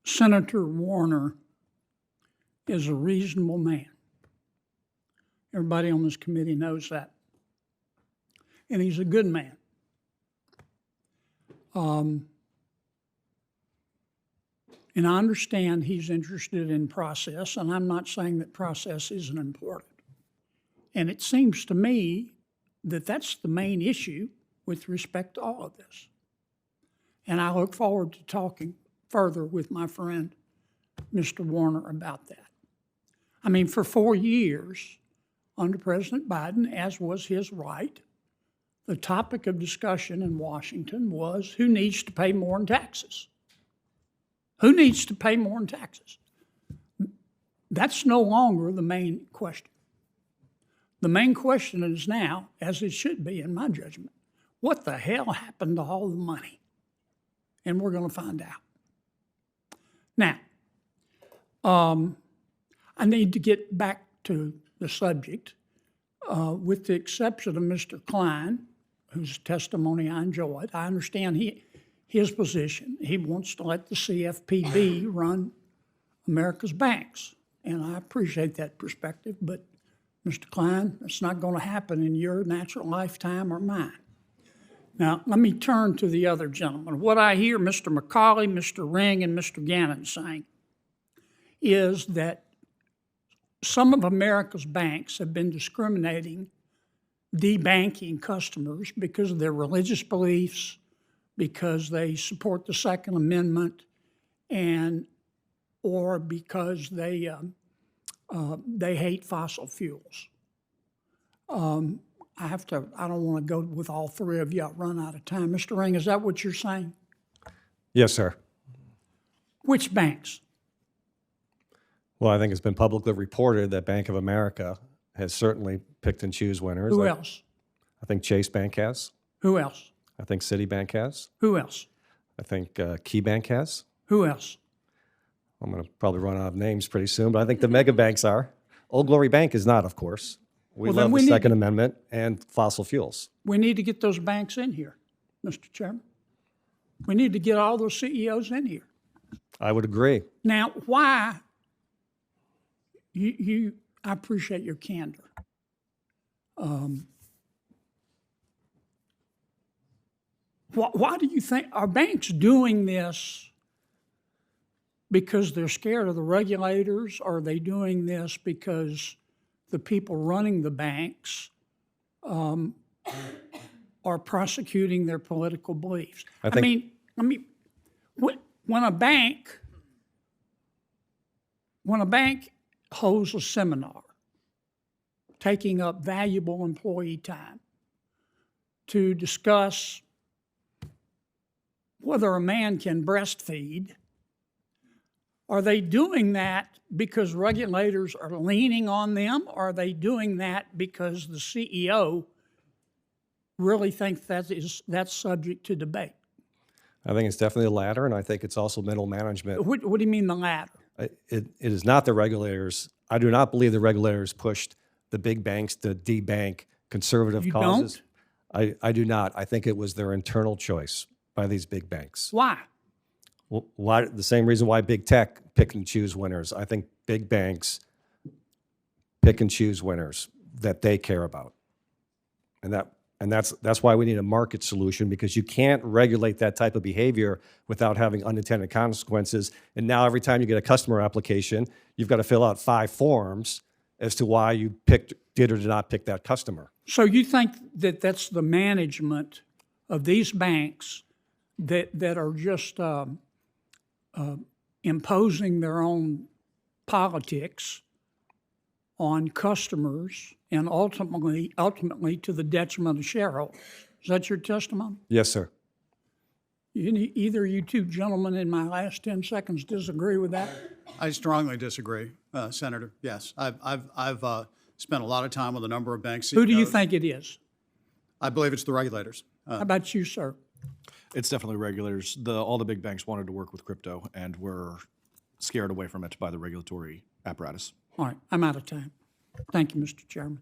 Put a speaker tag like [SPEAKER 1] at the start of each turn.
[SPEAKER 1] Senator Warner is a reasonable man. Everybody on this committee knows that. And he's a good man. And I understand he's interested in process, and I'm not saying that process isn't important. And it seems to me that that's the main issue with respect to all of this. And I look forward to talking further with my friend, Mr. Warner, about that. I mean, for 4 years under President Biden, as was his right, the topic of discussion in Washington was who needs to pay more in taxes? Who needs to pay more in taxes? That's no longer the main question. The main question is now, as it should be in my judgment, what the hell happened to all the money? And we're going to find out. Now, I need to get back to the subject, with the exception of Mr. Klein, whose testimony I enjoyed. I understand his position. He wants to let the CFPB run America's banks, and I appreciate that perspective, but Mr. Klein, it's not going to happen in your natural lifetime or mine. Now, let me turn to the other gentleman. What I hear Mr. McCauley, Mr. Ring, and Mr. Gannon saying is that some of America's banks have been discriminating, debanking customers because of their religious beliefs, because they support the Second Amendment, or because they hate fossil fuels. I don't want to go with all three of you. I'll run out of time. Mr. Ring, is that what you're saying?
[SPEAKER 2] Yes, sir.
[SPEAKER 1] Which banks?
[SPEAKER 2] Well, I think it's been publicly reported that Bank of America has certainly picked and choose winners.
[SPEAKER 1] Who else?
[SPEAKER 2] I think Chase Bank has.
[SPEAKER 1] Who else?
[SPEAKER 2] I think Citibank has.
[SPEAKER 1] Who else?
[SPEAKER 2] I think KeyBank has.
[SPEAKER 1] Who else?
[SPEAKER 2] I'm going to probably run out of names pretty soon, but I think the mega banks are. Old Glory Bank is not, of course. We
[SPEAKER 1] Well, then
[SPEAKER 2] love
[SPEAKER 1] we
[SPEAKER 2] the
[SPEAKER 1] need
[SPEAKER 2] Second Amendment and fossil fuels.
[SPEAKER 1] We need to get those banks in here, Mr. Chairman. We need to get all those CEOs in here.
[SPEAKER 2] I would agree.
[SPEAKER 1] Now, why? I appreciate your candor. Why do you think, are banks doing this because they're scared of the regulators? Or are they doing this because the people running the banks are prosecuting their political beliefs? I mean, when a bank holds a seminar, taking up valuable employee time to discuss whether a man can breastfeed, are they doing that because regulators are leaning on them, or are they doing that because the CEO really thinks that's subject to debate?
[SPEAKER 2] I think it's definitely the latter, and I think it's also middle management.
[SPEAKER 1] What do you mean the latter?
[SPEAKER 2] It is not the regulators. I do not believe the regulators pushed the big banks to debank conservative causes.
[SPEAKER 1] Don't?
[SPEAKER 2] I do not. I think it was their internal choice by these big banks.
[SPEAKER 1] Why?
[SPEAKER 2] Well, why? The same reason why big tech pick and choose winners. I think big banks pick and choose winners that they care about, and that's why we need a market solution, because you can't regulate that type of behavior without having unintended consequences. And now every time you get a customer application, you've got to fill out 5 forms as to why you did or did not pick that customer.
[SPEAKER 1] So you think that that's the management of these banks that are just imposing their own politics on customers and ultimately to the detriment of shareholders? Is that your testimony?
[SPEAKER 2] Yes, sir.
[SPEAKER 1] Either you two gentlemen in my last 10 seconds disagree with that?
[SPEAKER 3] I strongly disagree, Senator. Yes, I've spent a lot of time with a number of bank CEOs.
[SPEAKER 1] Who do you think it is?
[SPEAKER 3] I believe it's the regulators.
[SPEAKER 1] How about you, sir?
[SPEAKER 4] It's definitely regulators. All the big banks wanted to work with crypto and were scared away from it by the regulatory apparatus.
[SPEAKER 1] All right, I'm out of time. Thank you, Mr. Chairman.